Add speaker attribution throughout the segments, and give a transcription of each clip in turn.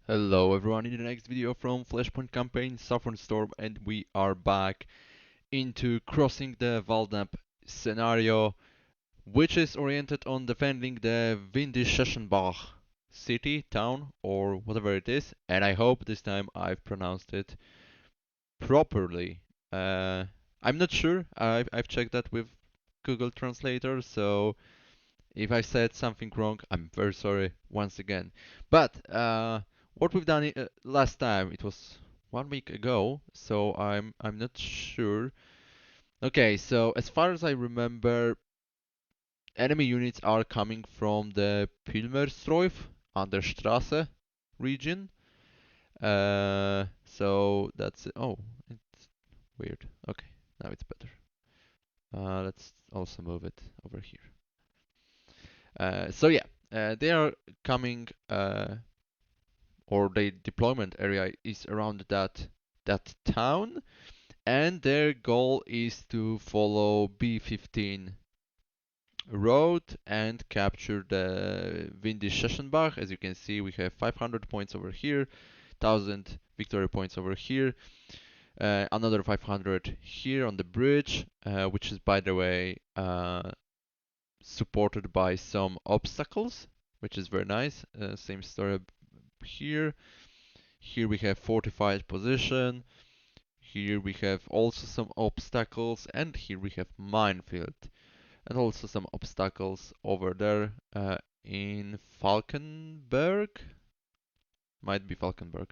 Speaker 1: Hello everyone, in the next video from Flashpoint campaign Southern Storm, and we are back into crossing the Waldnaab scenario, which is oriented on defending the Windischenbach city, town, or whatever it is, and I hope this time I've pronounced it properly. Uh, I'm not sure, I've checked that with Google Translator, so if I said something wrong, I'm very sorry once again. But what we've done last time, it was 1 week ago, so I'm not sure. Okay, so as far as I remember, enemy units are coming from the Pilmersdorf under Straße region. So that's it. Oh, it's weird. Okay, now it's better. Let's also move it over here. So yeah, they are coming, or the deployment area is around that town, and their goal is to follow B15 road and capture the Windischenbach. As you can see, we have 500 points over here, 1000 victory points over here, another 500 here on the bridge, which is, by the way, supported by some obstacles, which is very nice. Same story here. Here we have fortified position. Here we have also some obstacles, and here we have minefield, and also some obstacles over there in Falkenberg. Might be Falkenberg.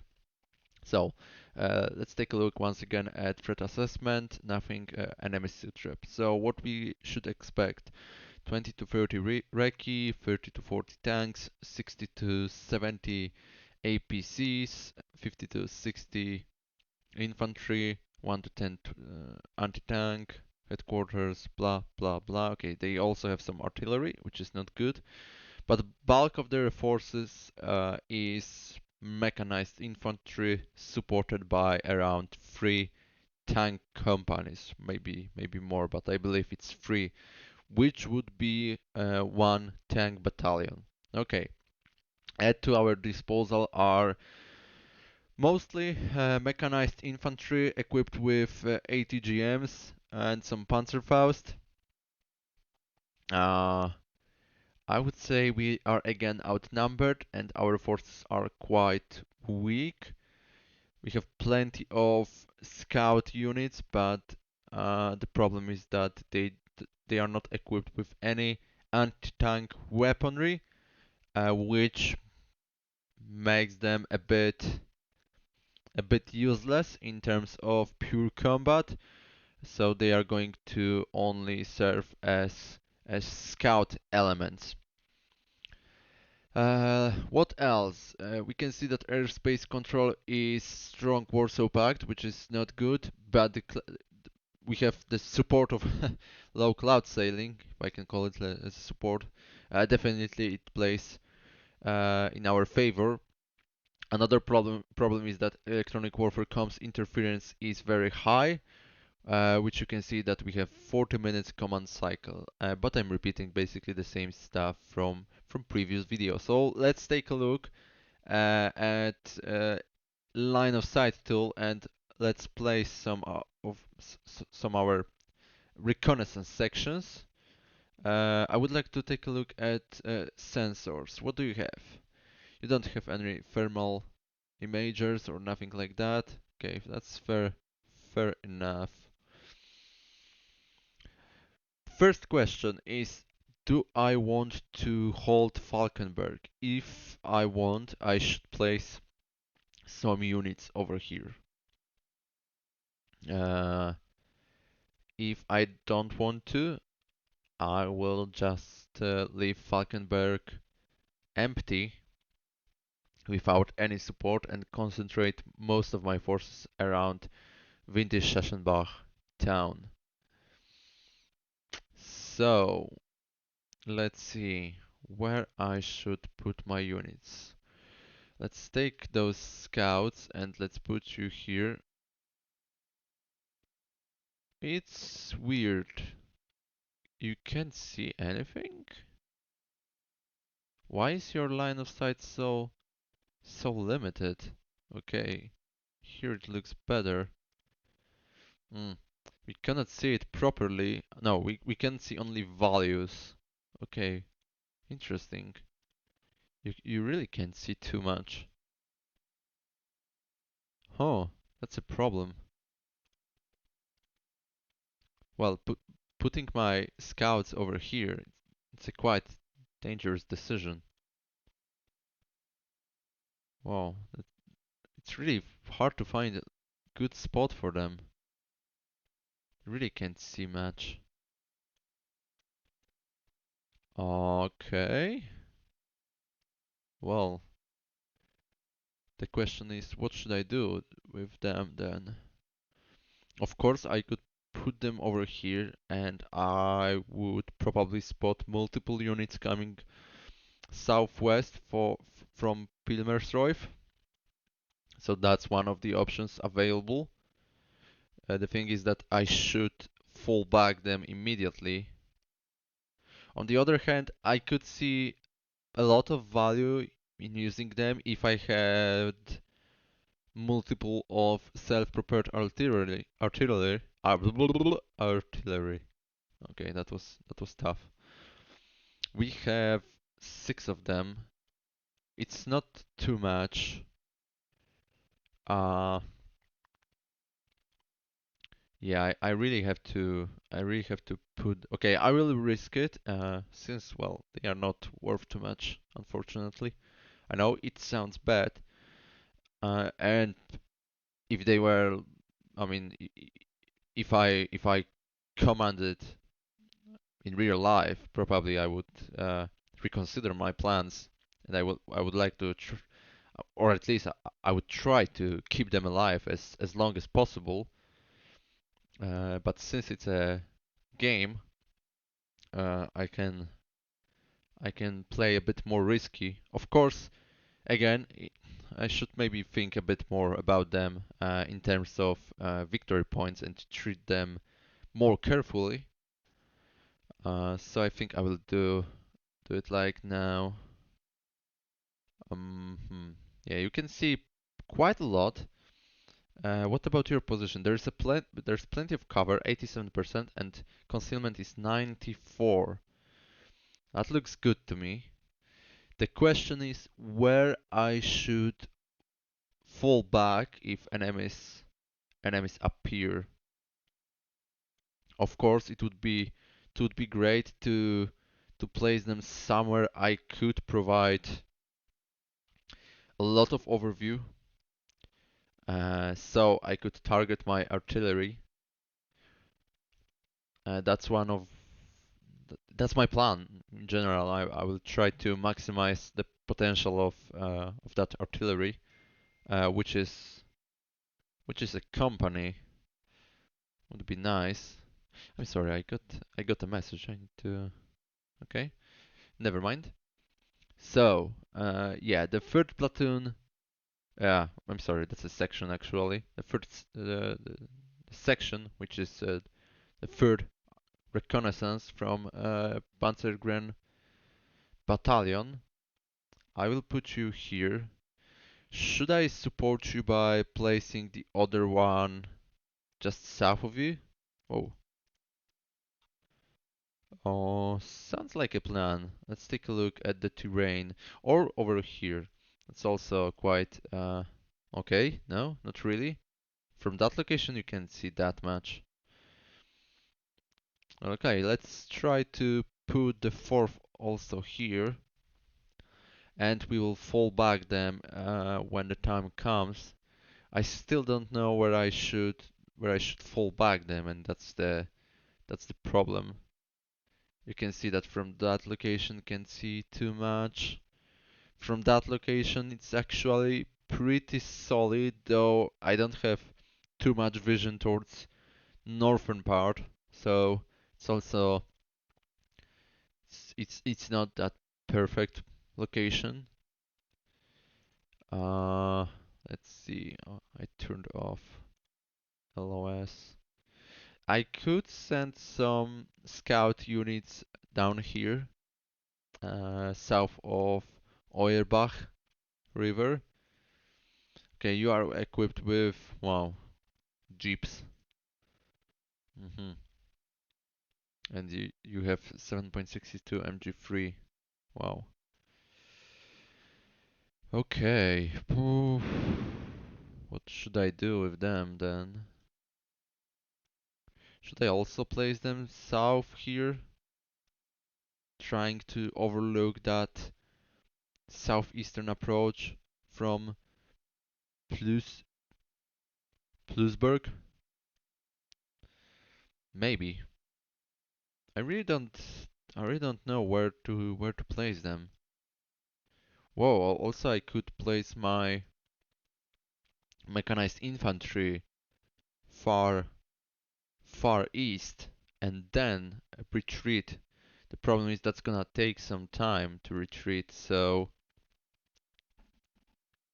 Speaker 1: So let's take a look once again at threat assessment. Nothing enemy trap. So what we should expect: 20 to 30 recce, 30 to 40 tanks, 60 to 70 APCs, 50 to 60 infantry, 1 to 10 anti-tank, headquarters, blah blah blah. Okay, they also have some artillery, which is not good, but the bulk of their forces is mechanized infantry, supported by around 3 tank companies, maybe more, but I believe it's 3, which would be 1 tank battalion. Okay, at to our disposal are mostly mechanized infantry equipped with ATGMs and some Panzerfaust. Uh, I would say we are again outnumbered and our forces are quite weak. We have plenty of scout units, but the problem is that they are not equipped with any anti-tank weaponry, which makes them a bit useless in terms of pure combat. So they are going to only serve as scout elements. What else? We can see that airspace control is strong Warsaw Pact, which is not good, but we have the support of low cloud sailing, if I can call it as a support. Definitely it plays in our favor. Another problem is that electronic warfare comms interference is very high, which you can see that we have 40 minutes command cycle, but I'm repeating basically the same stuff from previous videos. So let's take a look at line of sight tool, and let's place some our reconnaissance sections. I would like to take a look at sensors. What do you have? You don't have any thermal imagers or nothing like that. Okay, that's fair enough. First question is, do I want to hold Falkenberg? If I want, I should place some units over here. Uh, if I don't want to, I will just leave Falkenberg empty without any support and concentrate most of my forces around Windischenbach town. So, let's see where I should put my units. Let's take those scouts and let's put you here. It's weird. You can't see anything? Why is your line of sight so So limited. Okay. Here it looks better. Hmm. We cannot see it properly. No, we can see only values. Okay. Interesting. You really can't see too much. Oh, that's a problem. Well, putting my scouts over here, it's a quite dangerous decision. Wow, it's really hard to find a good spot for them. Really can't see much. Okay. Well, the question is, what should I do with them then? Of course, I could put them over here and I would probably spot multiple units coming southwest from Pilmersreuth. So that's one of the options available. The thing is that I should fall back them immediately. On the other hand, I could see a lot of value in using them if I had multiple of self-propelled artillery. Okay, that was tough. We have 6 of them. It's not too much. Uh, yeah, I really have to put. Okay, I will risk it. Since well, they are not worth too much, unfortunately. I know it sounds bad. And if they were, I mean, if I commanded in real life, probably I would reconsider my plans, and I would like to, or at least I would try to keep them alive as long as possible. But since it's a game, I can play a bit more risky. Of course, again, I should maybe think a bit more about them in terms of victory points and treat them more carefully. So I think I will do it like now. Yeah, you can see quite a lot. What about your position? There's plenty of cover, 87%, and concealment is 94. That looks good to me. The question is where I should fall back if enemies appear. Of course, it would be great to place them somewhere I could provide a lot of overview, so I could target my artillery. That's my plan in general. I will try to maximize the potential of that artillery, which is a company. Would be nice. I'm sorry, I got a message. I need to. Okay, never mind. So, yeah, the third platoon. Yeah, I'm sorry, that's a section actually. The section, which is the third reconnaissance from Panzergren Battalion. I will put you here. Should I support you by placing the other one just south of you? Oh, oh, sounds like a plan. Let's take a look at the terrain. Or over here. It's also quite okay. No, not really. From that location you can't see that much. Okay, let's try to put the fourth also here, and we will fall back them when the time comes. I still don't know where I should fall back them, and that's the problem. You can see that from that location can't see too much. From that location it's actually pretty solid, though I don't have too much vision towards northern part, so it's also it's not that perfect location. Uh, let's see. I turned off LOS. I could send some scout units down here, south of Euerbach River. Okay, you are equipped with, wow, jeeps. hmm And you have 7.62 MG3. Wow. Okay. Oof. What should I do with them then? Should I also place them south here? Trying to overlook that southeastern approach from Plus Plusburg? Maybe. I really don't I really don't know where to place them. Whoa, also I could place my mechanized infantry far far east and then retreat. The problem is that's gonna take some time to retreat, so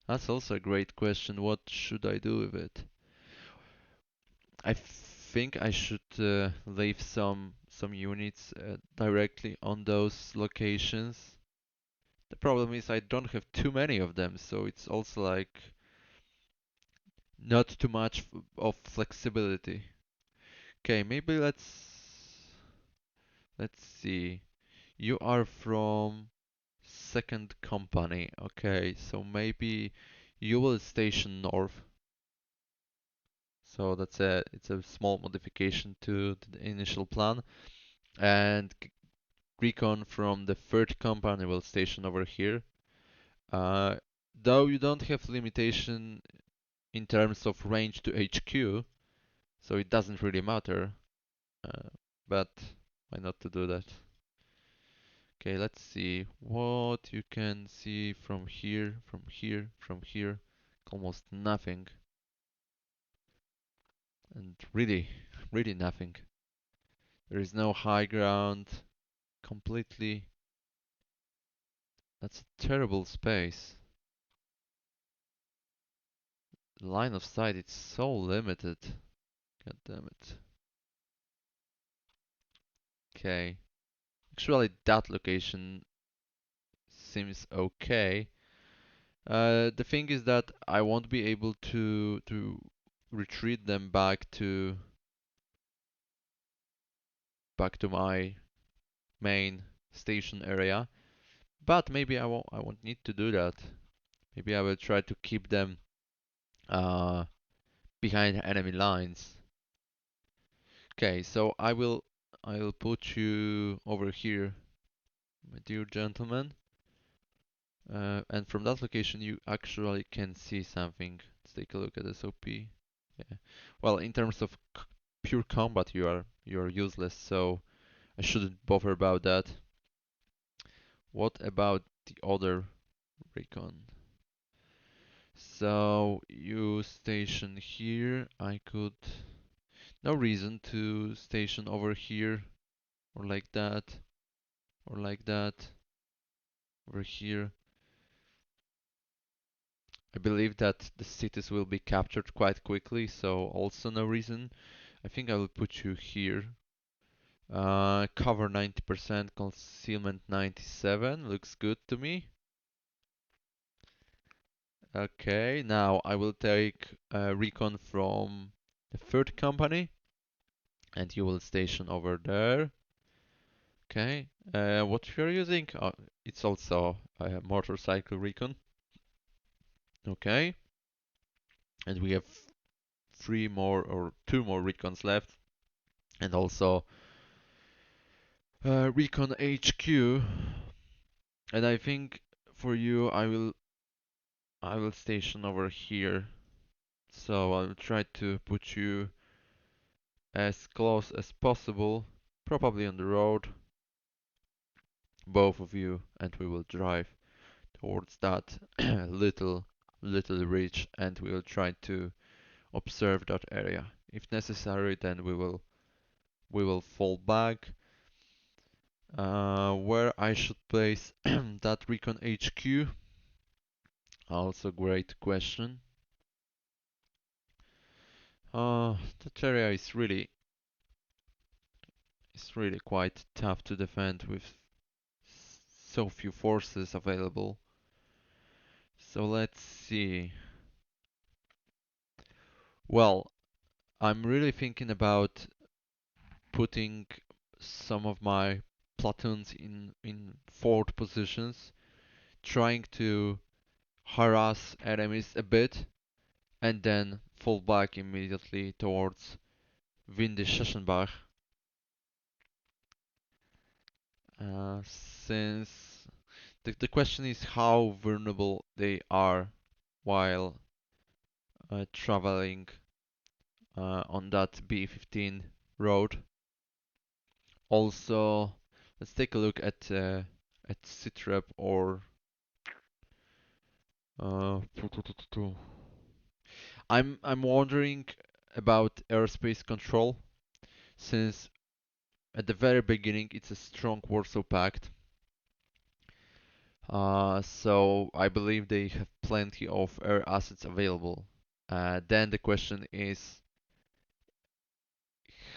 Speaker 1: that's also a great question. What should I do with it? I think I should leave some units directly on those locations. The problem is I don't have too many of them, so it's also like not too much of flexibility. Okay, maybe let's see. You are from second company. Okay, so maybe you will station north. So it's a small modification to the initial plan. And recon from the third company will station over here. Uh, though you don't have limitation in terms of range to HQ, so it doesn't really matter. Uh, but why not to do that? Okay, let's see what you can see from here, from here, from here. Almost nothing, and really, really nothing. There is no high ground. Completely. That's a terrible space. Line of sight, it's so limited. God damn it. Okay. Actually, that location seems okay. The thing is that I won't be able to retreat them back to my main station area. But maybe I won't need to do that. Maybe I will try to keep them uh, behind enemy lines. Okay, so I will put you over here, my dear gentleman. And from that location you actually can see something. Let's take a look at SOP. Yeah. Well, in terms of pure combat, you are useless, so I shouldn't bother about that. What about the other recon? So you station here. I could. No reason to station over here, or like that, or like that, over here. I believe that the cities will be captured quite quickly, so also no reason. I think I will put you here. Cover 90%, concealment 97, looks good to me. Okay, now I will take recon from the third company, and you will station over there. Okay, what you're using? It's also a motorcycle recon. Okay, and we have three more or two more recons left, and also recon HQ. And I think for you, I will station over here. So I'll try to put you as close as possible, probably on the road, both of you, and we will drive towards that little ridge, and we will try to observe that area. If necessary, then we will fall back. Where I should place that recon HQ? Also great question. That area is really quite tough to defend with so few forces available. So let's see. Well, I'm really thinking about putting some of my platoons in forward positions, trying to harass enemies a bit, and then fall back immediately towards Windischachenbach, since the question is how vulnerable they are while traveling on that B15 road. Also, let's take a look at Sitrep or uh, I'm wondering about airspace control since at the very beginning it's a strong Warsaw Pact. So I believe they have plenty of air assets available. Then the question is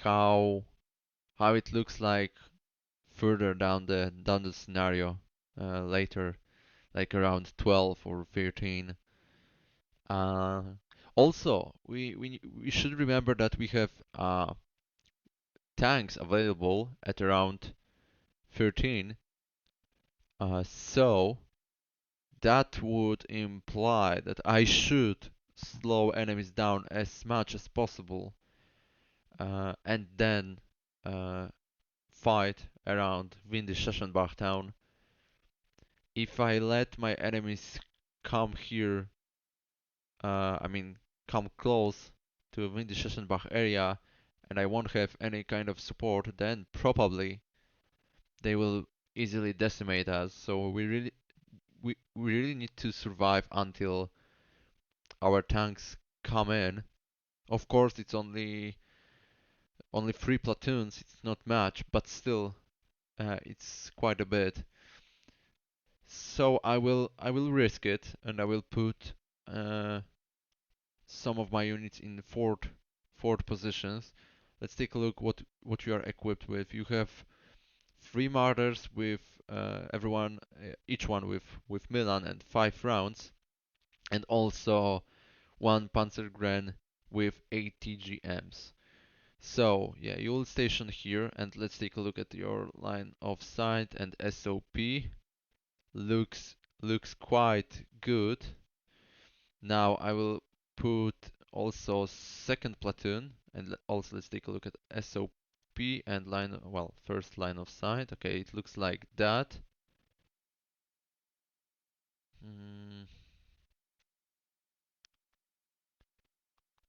Speaker 1: how how it looks like further down the scenario later, like around 12 or 13. Uh, Also, we should remember that we have tanks available at around 13. So that would imply that I should slow enemies down as much as possible, and then uh, fight around Windischachenbach town. If I let my enemies come here, I mean come close to Windischachenbach area, and I won't have any kind of support, then probably they will easily decimate us. So we really need to survive until our tanks come in. Of course, it's only three platoons. It's not much, but still, it's quite a bit. So I will risk it, and I will put uh, some of my units in forward positions. Let's take a look what you are equipped with. You have three martyrs with each one with Milan and 5 rounds, and also one Panzergren with 8 TGMs. So yeah, you will station here, and let's take a look at your line of sight and SOP. Looks quite good. Now I will put also second platoon, and also let's take a look at SOP and first line of sight. Okay, it looks like that. Mm,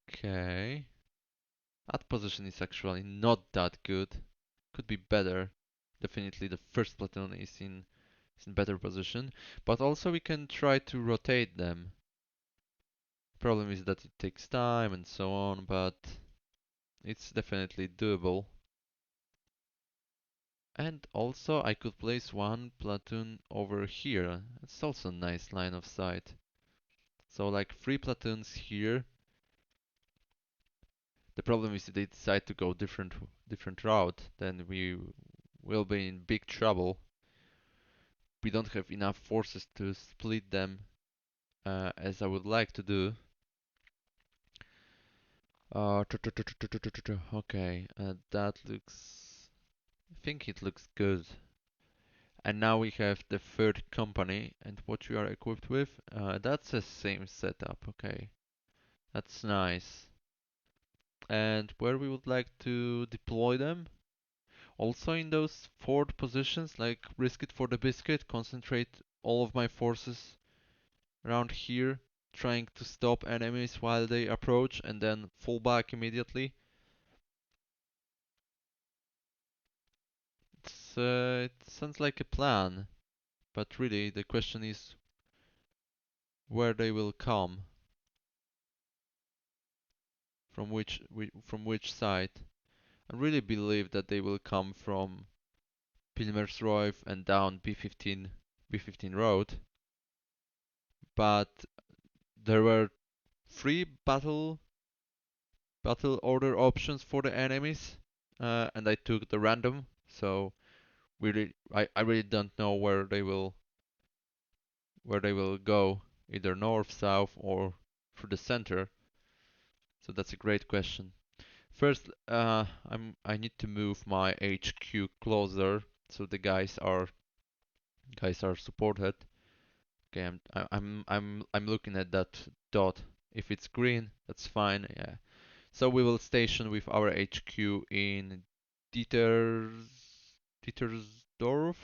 Speaker 1: okay. That position is actually not that good. Could be better. Definitely the first platoon is in better position. But also we can try to rotate them. Problem is that it takes time and so on, but it's definitely doable. And also I could place one platoon over here. It's also a nice line of sight. So like 3 platoons here. The problem is if they decide to go different route, then we will be in big trouble. We don't have enough forces to split them as I would like to do. Okay, that looks. I think it looks good. And now we have the third company, and what you are equipped with. That's the same setup. Okay, that's nice. And where we would like to deploy them? Also in those forward positions, like risk it for the biscuit, concentrate all of my forces around here, trying to stop enemies while they approach and then fall back immediately. It sounds like a plan, but really the question is where they will come, from which side. I really believe that they will come from Pilmersroif and down B15 road, but there were three battle order options for the enemies, and I took the random. So I really don't know where they will go, either north, south, or through the center. So that's a great question. First, I need to move my HQ closer so the guys are supported. Okay, I'm looking at that dot. If it's green, that's fine. Yeah. So we will station with our HQ in Dieters Dietersdorf,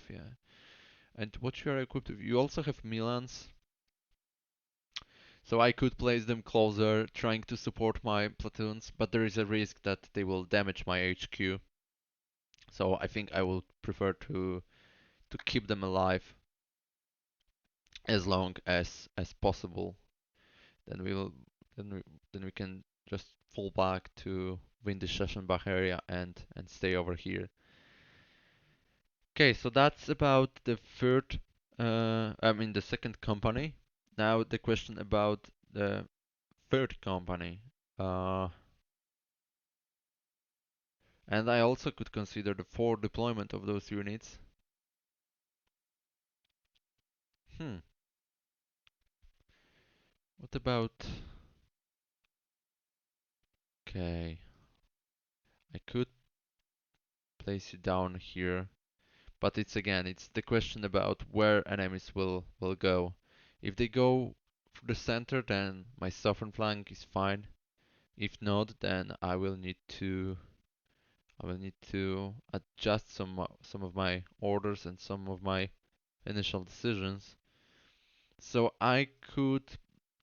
Speaker 1: yeah. And what you are equipped with? You also have Milans, so I could place them closer, trying to support my platoons, but there is a risk that they will damage my HQ. So I think I would prefer to keep them alive as long as possible. Then we will then we can just fall back to win the Sessionbach area and stay over here. Okay, so that's about the the second company. Now the question about the third company. Uh, and I also could consider the forward deployment of those units. Hmm, what about... Okay, I could place you down here, but it's the question about where enemies will go. If they go for the center, then my southern flank is fine. If not, then I will need to adjust some of my orders and some of my initial decisions. So I could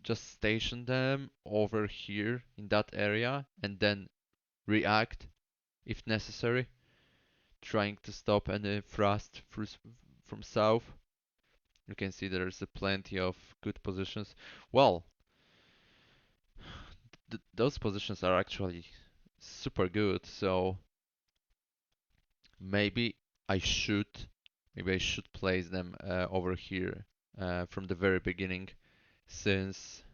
Speaker 1: just station them over here in that area and then react if necessary, trying to stop any thrust from south. You can see there's a plenty of good positions. Well, those positions are actually super good, so maybe I should maybe I should place them over here from the very beginning, since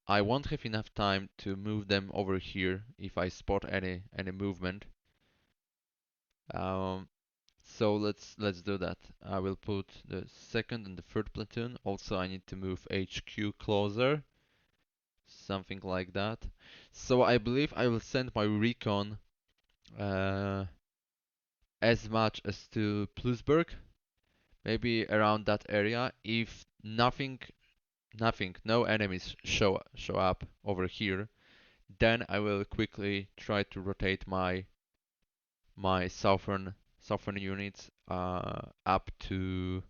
Speaker 1: I won't have enough time to move them over here if I spot any movement. Um, so let's do that. I will put the second and the third platoon. Also, I need to move HQ closer, something like that. So I believe I will send my recon uh, as much as to Plusberg, maybe around that area. If no enemies show up over here, then I will quickly try to rotate my southern units up to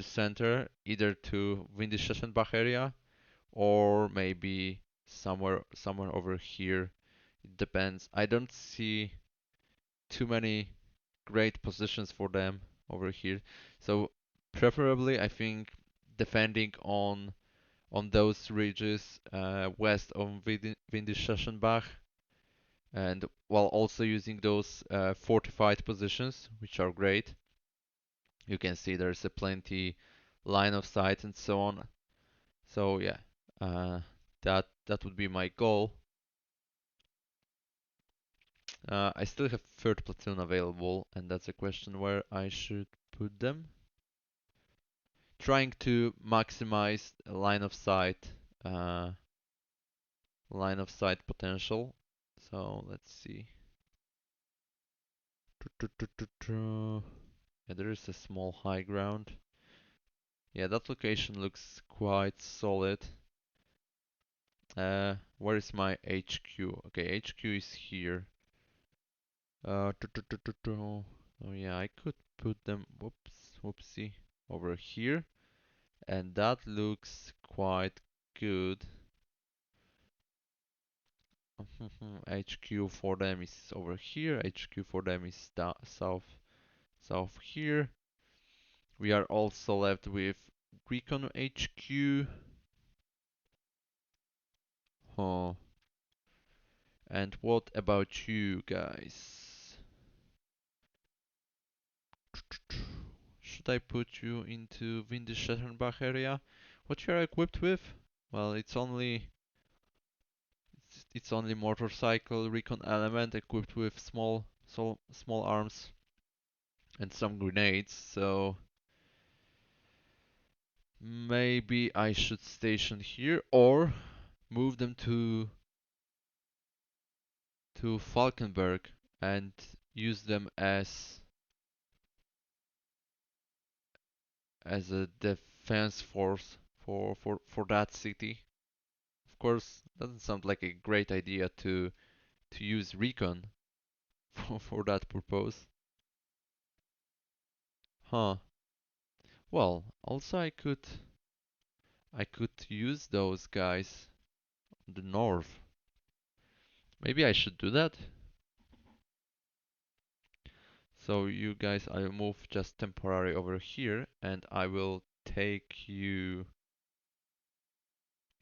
Speaker 1: center, either to Windischachenbach area or maybe somewhere over here. It depends. I don't see too many great positions for them over here. So preferably, I think defending on those ridges west of Windischachenbach, and while also using those fortified positions, which are great. You can see there's a plenty line of sight and so on. So yeah, that would be my goal. I still have third platoon available, and that's a question where I should put them. Trying to maximize uh, line of sight potential. So let's see. Yeah, there is a small high ground. Yeah, that location looks quite solid. Where is my HQ? Okay, HQ is here. Oh yeah, I could put them, whoopsie, over here, and that looks quite good. HQ for them is over here. HQ for them is south here. We are also left with Recon HQ. Huh. And what about you guys? Should I put you into Windischattenbach area? What you are equipped with? Well, it's only motorcycle recon element equipped with small arms and some grenades. So maybe I should station here, or move them to Falkenberg and use them as a defense force for that city. Of course, doesn't sound like a great idea to use recon for that purpose. Huh. Well, also I could use those guys on the north. Maybe I should do that. So you guys, I'll move just temporary over here, and I will take you.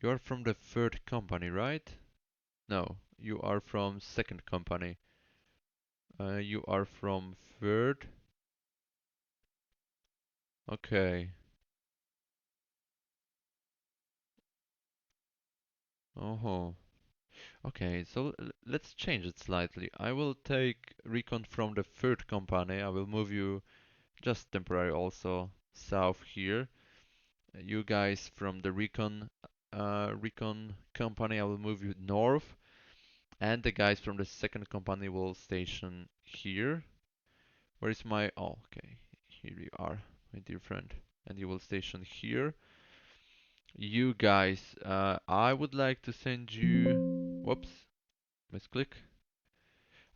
Speaker 1: You're from the third company, right? No, you are from second company. You are from third. Okay. Oh. Okay, so let's change it slightly. I will take recon from the third company. I will move you just temporary also south here. You guys from the recon company, I will move you north, and the guys from the second company will station here. Where is my? Oh, okay, here you are, my dear friend, and you will station here. You guys, I would like to send you. Whoops, misclick.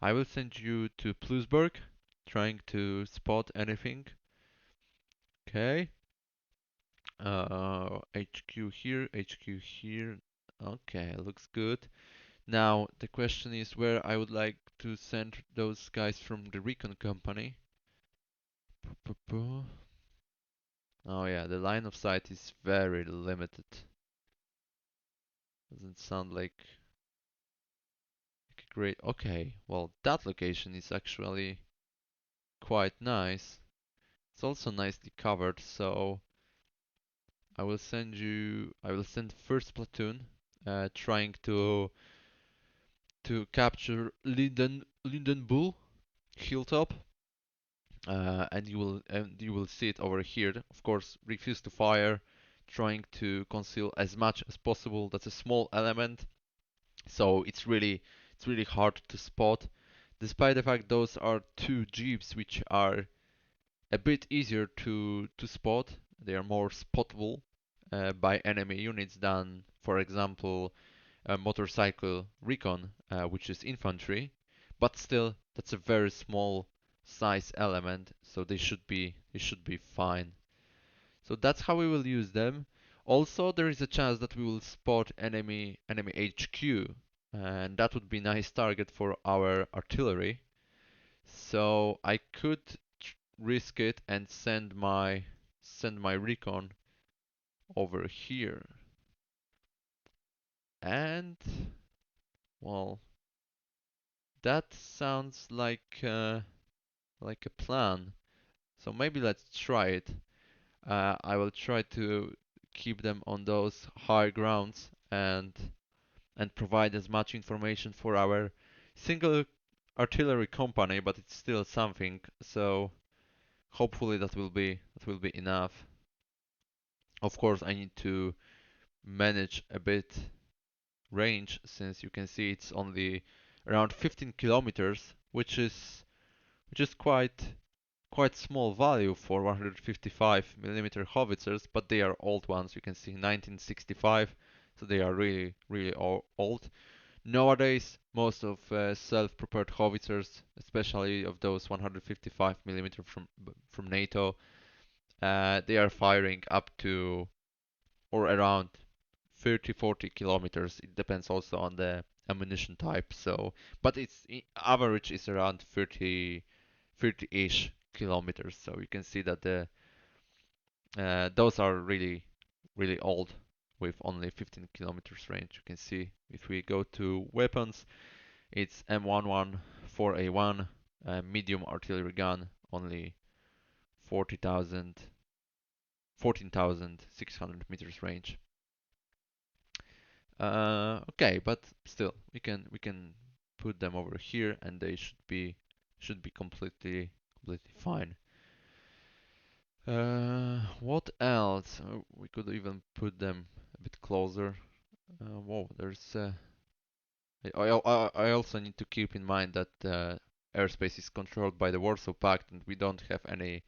Speaker 1: I will send you to Plusberg, trying to spot anything. Okay. HQ here, HQ here. Okay, looks good. Now the question is where I would like to send those guys from the recon company. Oh yeah, the line of sight is very limited. Doesn't sound like a great. Okay, well that location is actually quite nice. It's also nicely covered, so I will send first platoon, trying to capture Lindenbull hilltop, and you will see it over here. Of course, refuse to fire, trying to conceal as much as possible. That's a small element, so it's really hard to spot. Despite the fact those are two jeeps which are a bit easier to spot, they are more spottable by enemy units than, for example, a motorcycle recon, which is infantry, but still that's a very small size element, so they should be fine. So that's how we will use them. Also, there is a chance that we will spot enemy HQ, and that would be nice target for our artillery. So I could risk it and send my recon over here. And well, that sounds like a plan. So maybe let's try it. I will try to keep them on those high grounds and provide as much information for our single artillery company, but it's still something. So hopefully that will be enough. Of course, I need to manage a bit range since you can see it's only around 15 kilometers, which is quite small value for 155 millimeter howitzers, but they are old ones. You can see 1965, so they are really old. Nowadays, most of self-propelled howitzers, especially of those 155 millimeter from NATO, they are firing up to or around 30-40 kilometers. It depends also on the ammunition type. So, but its average is around 30-ish kilometers. So you can see that those are really old with only 15 kilometers range. You can see if we go to weapons, it's M11 4A1, medium artillery gun, only 40,000, 14,600 meters range. Okay, but still, we can put them over here, and they should be completely fine. What else? We could even put them a bit closer. Whoa, there's. I also need to keep in mind that airspace is controlled by the Warsaw Pact, and we don't have any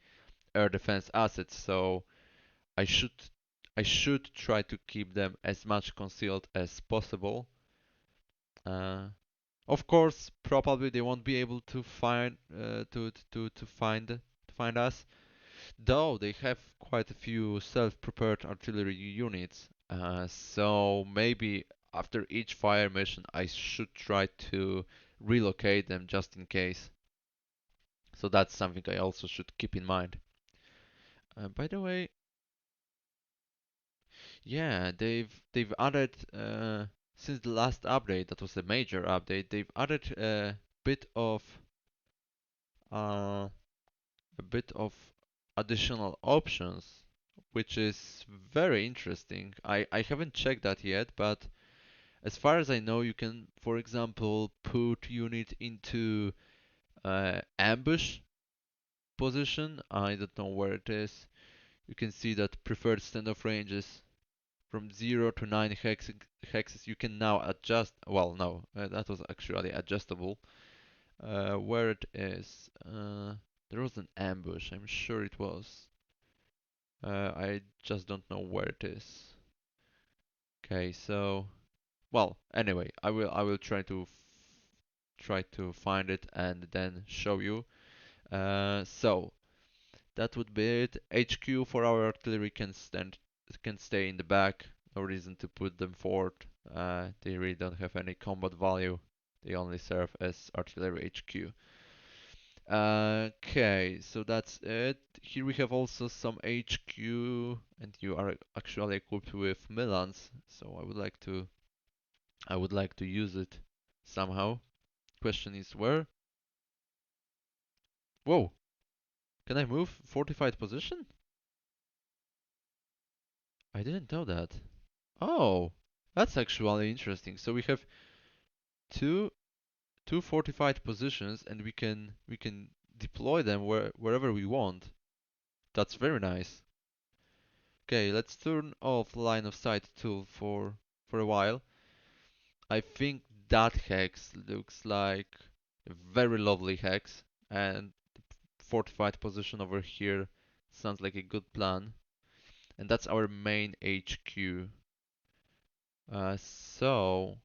Speaker 1: air defense assets, so I should I should try to keep them as much concealed as possible. Uh, of course, probably they won't be able to find us, though they have quite a few self-prepared artillery units. So maybe after each fire mission, I should try to relocate them just in case. So that's something I also should keep in mind. By the way, yeah, they've added since the last update, that was a major update. They've added uh, a bit of additional options, which is very interesting. I haven't checked that yet, but as far as I know, you can, for example, put unit into ambush position. I don't know where it is. You can see that preferred standoff ranges from 0 to 9 hexes. You can now adjust. Well, no, that was actually adjustable. Where it is. There was an ambush. I'm sure it was. I just don't know where it is. Okay, so well, anyway, I will try to find it and then show you. So that would be it. HQ for our artillery can stay in the back. No reason to put them forward. They really don't have any combat value. They only serve as artillery HQ. Okay, so that's it. Here we have also some HQ, and you are actually equipped with Milans. So I would like to use it somehow. Question is where? Whoa, can I move fortified position? I didn't know that. Oh, that's actually interesting. So we have two two fortified positions, and we can deploy them wherever we want. That's very nice. Okay, let's turn off line of sight tool for a while. I think that hex looks like a very lovely hex, and fortified position over here sounds like a good plan. And that's our main HQ. So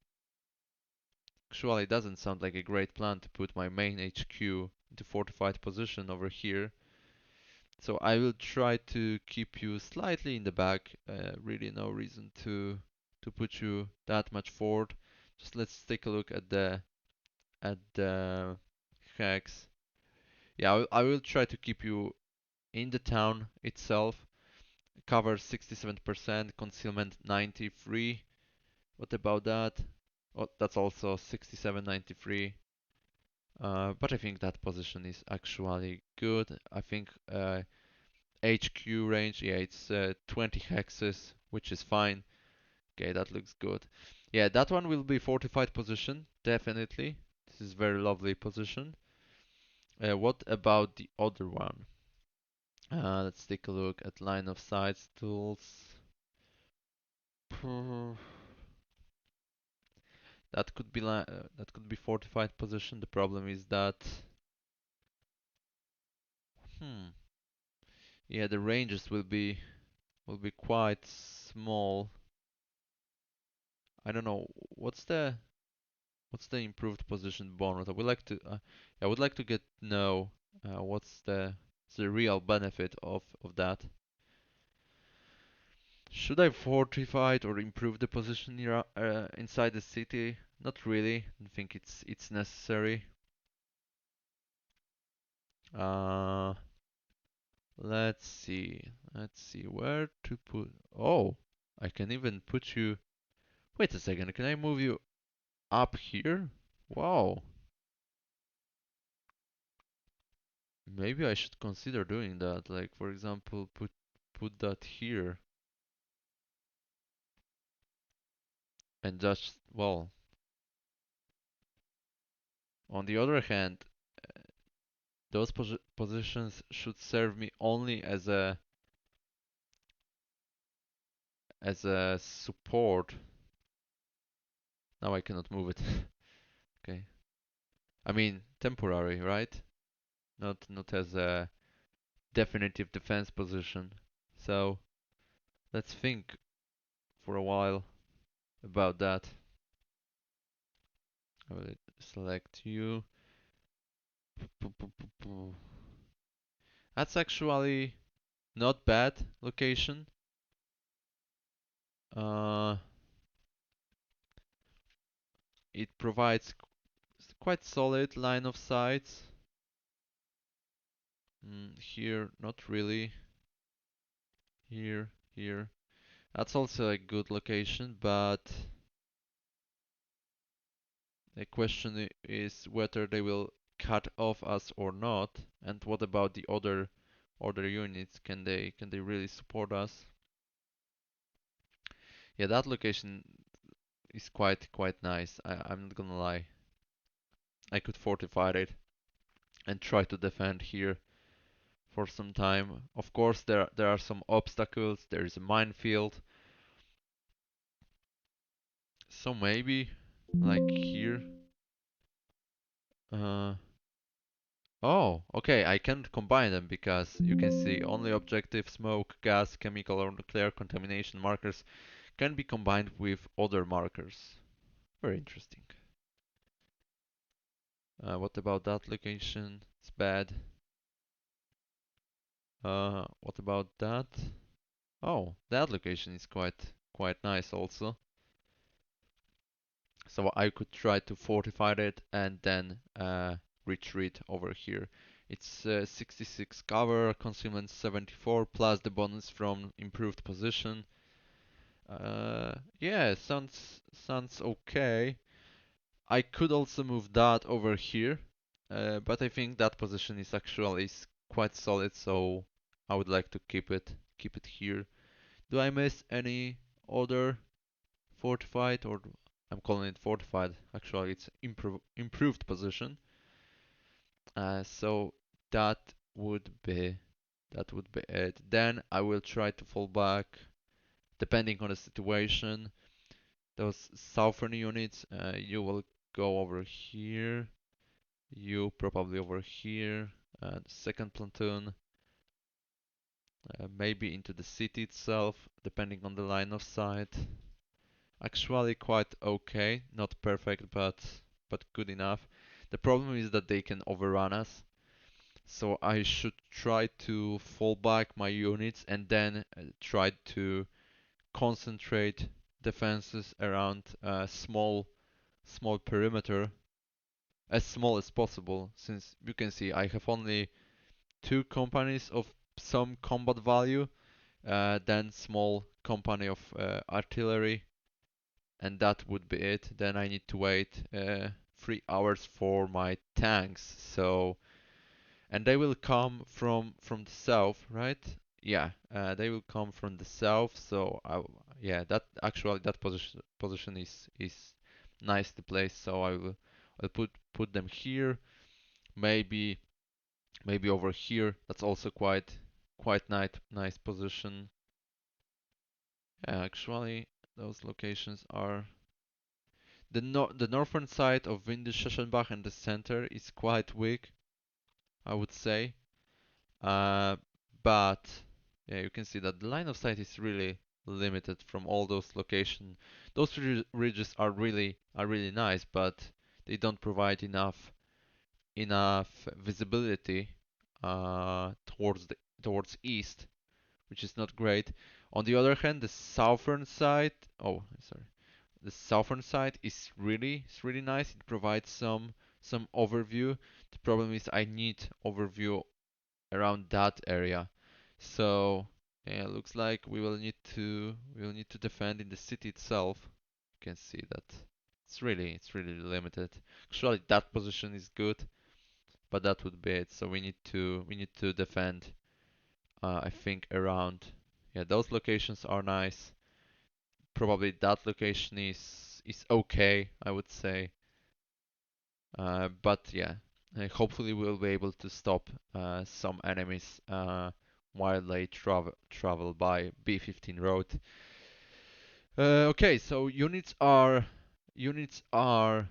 Speaker 1: actually, it doesn't sound like a great plan to put my main HQ into fortified position over here. So I will try to keep you slightly in the back. Really, no reason to put you that much forward. Just let's take a look at the hex. Yeah, I will try to keep you in the town itself. Cover 67%, concealment 93. What about that? Oh, that's also 67.93. But I think that position is actually good. I think HQ range, yeah, it's 20 hexes, which is fine. Okay, that looks good. Yeah, that one will be fortified position, definitely. This is very lovely position. What about the other one? Let's take a look at line of sight tools. That could be fortified position. The problem is that hmm, yeah, the ranges will be quite small. I don't know what's the improved position bonus. I would like to get know what's the real benefit of that. Should I fortify it or improve the position near, inside the city? Not really. I think it's necessary. Uh, let's see. Let's see where to put. Oh, I can even put you. Wait a second. Can I move you up here? Wow. Maybe I should consider doing that. Like for example, put that here and just well. On the other hand, those positions should serve me only as a support. Now I cannot move it. Okay. I mean, temporary, right? Not as a definitive defense position. So let's think for a while about that. I will select you. That's actually not bad location. Uh, it provides quite solid line of sight. Here, not really. Here. That's also a good location, but the question is whether they will cut off us or not, and what about the other units? Can they really support us? Yeah, that location is quite nice. I'm not gonna lie. I could fortify it and try to defend here for some time. Of course, there are some obstacles. There is a minefield, so maybe like here. Uh, oh, okay. I can't combine them because you can see only objective smoke, gas, chemical, or nuclear contamination markers can be combined with other markers. Very interesting. What about that location? It's bad. What about that? Oh, that location is quite nice also. So I could try to fortify it and then retreat over here. It's 66 cover, concealment 74 plus the bonus from improved position. Yeah, sounds okay. I could also move that over here, but I think that position is actually quite solid, so I would like to keep it here. Do I miss any other fortified, or I'm calling it fortified? Actually, it's improved position. So that would be that would be it. Then I will try to fall back, depending on the situation. Those southern units, you will go over here. You probably over here. Second platoon, maybe into the city itself, depending on the line of sight. Actually quite okay, not perfect, but good enough. The problem is that they can overrun us, so I should try to fall back my units and then try to concentrate defenses around a small perimeter, as small as possible. Since you can see, I have only two companies of some combat value, then small company of artillery, and that would be it. Then I need to wait 3 hours for my tanks. So, and they will come from the south, right? Yeah, they will come from the south. So, yeah, that actually that position is nice to place. So I'll put them here. Maybe maybe over here. That's also quite nice position. Actually, those locations are the northern side of Windischschenbach and the center is quite weak, I would say. Uh, but yeah, you can see that the line of sight is really limited from all those locations. Those ridges are really nice, but they don't provide enough visibility towards east, which is not great. On the other hand, the southern side, oh sorry, the southern side is really nice. It provides some overview. The problem is I need overview around that area. So yeah, looks like we will need to defend in the city itself. You can see that it's really limited. Actually, that position is good, but that would be it. So we need to defend. I think around, yeah, those locations are nice. Probably that location is okay, I would say. But yeah, hopefully we'll be able to stop some enemies while they travel by B15 road. Okay, so units are units are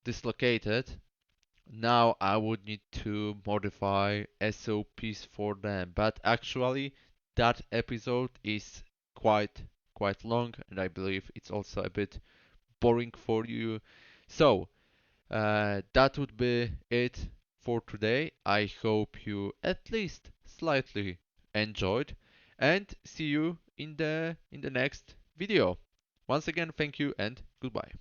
Speaker 1: dislocated, now I would need to modify SOPs for them. But actually, that episode is quite quite long, and I believe it's also a bit boring for you. So that would be it for today. I hope you at least slightly enjoyed, and see you in the next video. Once again, thank you and goodbye.